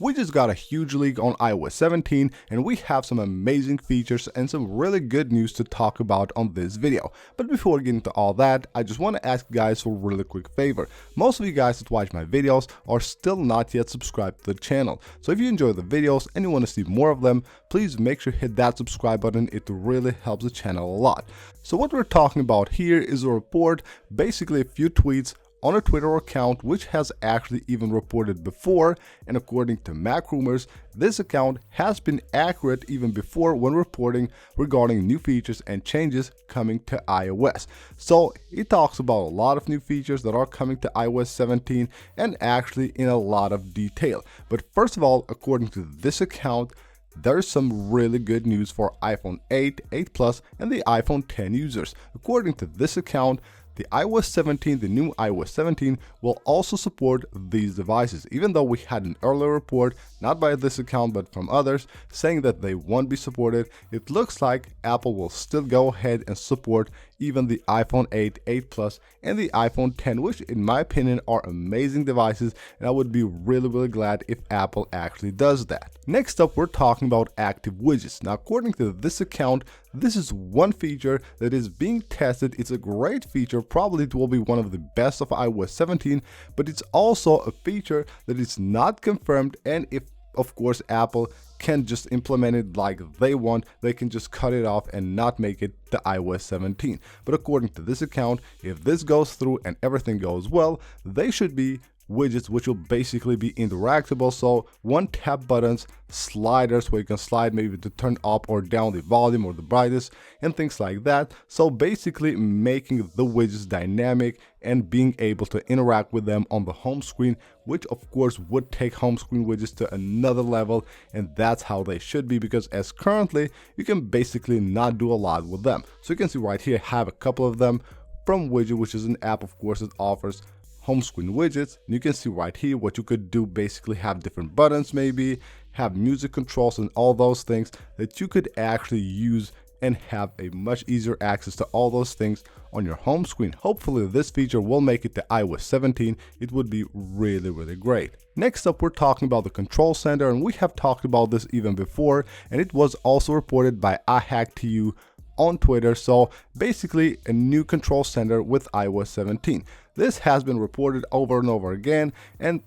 We just got a huge leak on iOS 17 and we have some amazing features and some really good news to talk about on this video. But before getting into all that, I just want to ask you guys for a really quick favor. Most of you guys that watch my videos are still not yet subscribed to the channel. So if you enjoy the videos and you want to see more of them, please make sure to hit that subscribe button. It really helps the channel a lot. So what we're talking about here is a report, basically a few tweets on a Twitter account which has actually even reported before, and according to Mac Rumors, this account has been accurate even before when reporting regarding new features and changes coming to iOS. So it talks about a lot of new features that are coming to iOS 17 and actually in a lot of detail. But first of all, according to this account, there's some really good news for iPhone 8, 8 Plus, and the iPhone 10 users. According to this account, the new iOS 17 will also support these devices, even though we had an earlier report, not by this account but from others, saying that they won't be supported. It looks like Apple will still go ahead and support even the iPhone 8, 8 Plus, and the iPhone 10, which in my opinion are amazing devices, and I would be really glad if Apple actually does that. Next up, we're talking about active widgets. Now, according to this account, this is one feature that is being tested. It's a great feature, probably it will be one of the best of iOS 17, but it's also a feature that is not confirmed, and if of course Apple can just implement it like they want, they can just cut it off and not make it to iOS 17. But according to this account, if this goes through and everything goes well, they should be widgets which will basically be interactable. So one tap buttons, sliders where you can slide maybe to turn up or down the volume or the brightness and things like that. So basically making the widgets dynamic and being able to interact with them on the home screen, which of course would take home screen widgets to another level, and that's how they should be, because as currently you can basically not do a lot with them. So you can see right here I have a couple of them from Widget, which is an app of course that offers home screen widgets. And you can see right here what you could do, basically have different buttons, maybe have music controls and all those things that you could actually use and have a much easier access to all those things on your home screen. Hopefully this feature will make it to iOS 17. It would be really great. Next up, we're talking about the control center, and we have talked about this even before, and it was also reported by iHackTU on Twitter. So basically a new control center with iOS 17. This has been reported over and over again, and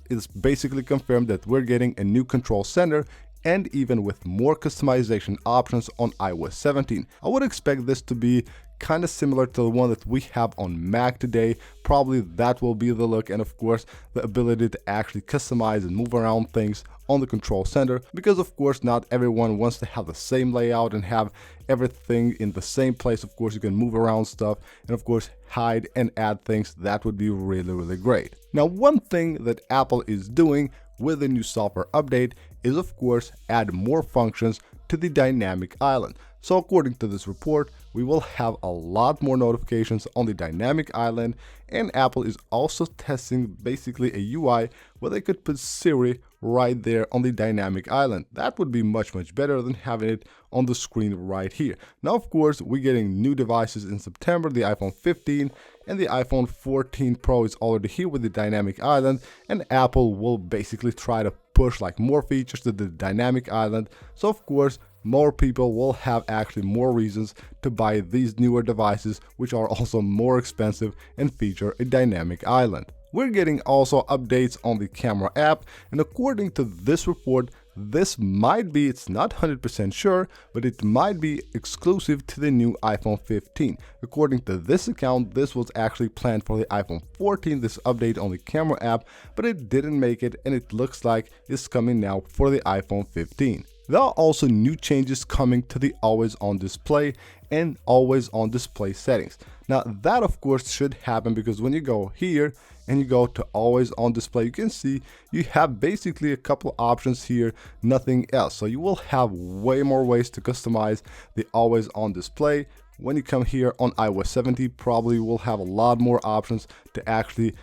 it's basically confirmed that we're getting a new control center, and even with more customization options on iOS 17. I would expect this to be kind of similar to the one that we have on Mac today. Probably that will be the look, and of course the ability to actually customize and move around things on the control center, because of course not everyone wants to have the same layout and have everything in the same place. Of course you can move around stuff and of course hide and add things. That would be really great. Now, one thing that Apple is doing with the new software update is of course add more functions to the dynamic island. So according to this report, we will have a lot more notifications on the dynamic island, and Apple is also testing basically a UI where they could put Siri right there on the dynamic island. That would be much better than having it on the screen right here. Now of course we're getting new devices in September, the iPhone 15 and the iPhone 14 Pro is already here with the dynamic island, and Apple will basically try to push like more features to the dynamic island. So of course more people will have actually more reasons to buy these newer devices, which are also more expensive and feature a dynamic island. We're getting also updates on the camera app, and according to this report, this might be, it's not 100% sure, but it might be exclusive to the new iPhone 15. According to this account, this was actually planned for the iPhone 14, this update on the camera app, but it didn't make it, and it looks like it's coming now for the iPhone 15. There are also new changes coming to the always on display and always on display settings. Now that of course should happen, because when you go here and you go to always on display, you can see you have basically a couple options here, nothing else. So you will have way more ways to customize the always on display. When you come here on iOS 17, probably you will have a lot more options to actually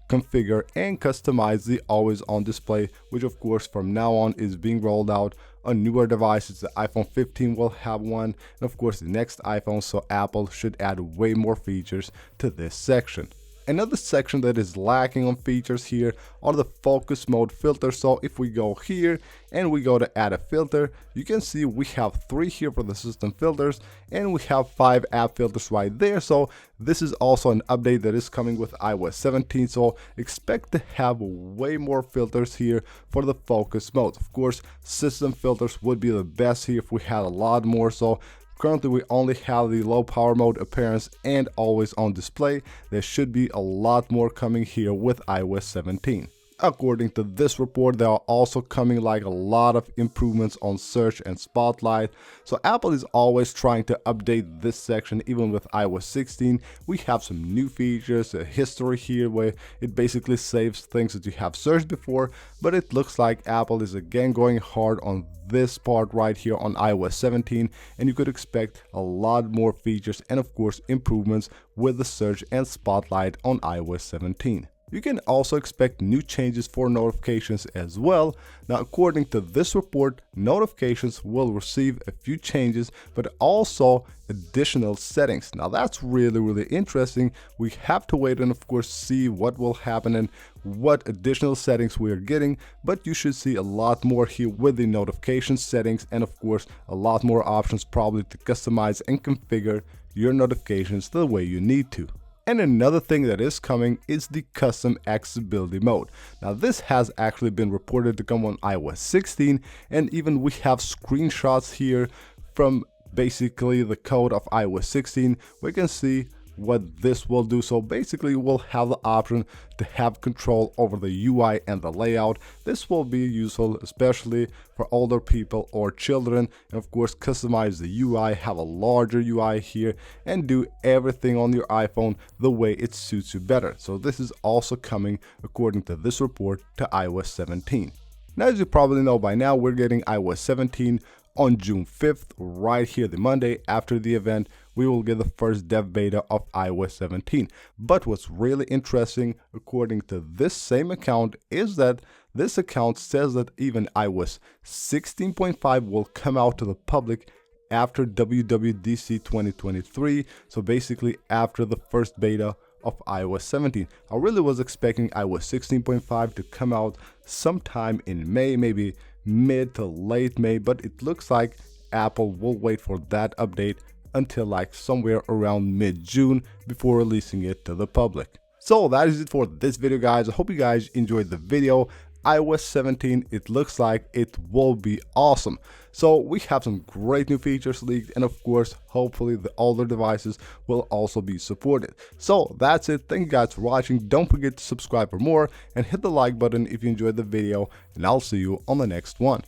configure and customize the always on display, which of course from now on is being rolled out on newer devices. The iPhone 15 will have one, and of course the next iPhone, so Apple should add way more features to this section. Another section that is lacking on features here are the focus mode filters. So if we go here and we go to add a filter, you can see we have 3 here for the system filters and we have 5 app filters right there. So this is also an update that is coming with iOS 17. So expect to have way more filters here for the focus mode. Of course, system filters would be the best here if we had a lot more. So currently we only have the low power mode, appearance, and always on display. There should be a lot more coming here with iOS 17. According to this report, there are also coming like a lot of improvements on search and spotlight. So Apple is always trying to update this section. Even with iOS 16, we have some new features, a history here where it basically saves things that you have searched before, but it looks like Apple is again going hard on this part right here on iOS 17, and you could expect a lot more features and of course improvements with the search and spotlight on iOS 17. You can also expect new changes for notifications as well. Now, according to this report, notifications will receive a few changes, but also additional settings. Now, that's really interesting. We have to wait and of course see what will happen and what additional settings we are getting, but you should see a lot more here with the notification settings and of course a lot more options probably to customize and configure your notifications the way you need to. And another thing that is coming is the custom accessibility mode. Now this has actually been reported to come on iOS 16, and even we have screenshots here from basically the code of iOS 16. We can see what this will do. So basically we'll have the option to have control over the UI and the layout. This will be useful especially for older people or children, and of course customize the UI, have a larger UI here, and do everything on your iPhone the way it suits you better. So this is also coming according to this report to iOS 17. Now, as you probably know by now, we're getting iOS 17 on June 5th, right here, the Monday after the event. We will get the first dev beta of iOS 17. But what's really interesting, according to this same account, is that this account says that even iOS 16.5 will come out to the public after WWDC 2023. So basically after the first beta of iOS 17. I really was expecting iOS 16.5 to come out sometime in May, maybe mid to late May, but it looks like Apple will wait for that update until like somewhere around mid-June before releasing it to the public. So that is it for this video, guys. I hope you guys enjoyed the video. iOS 17, it looks like it will be awesome. So we have some great new features leaked, and of course hopefully the older devices will also be supported. So that's it. Thank you guys for watching. Don't forget to subscribe for more and hit the like button if you enjoyed the video, and I'll see you on the next one.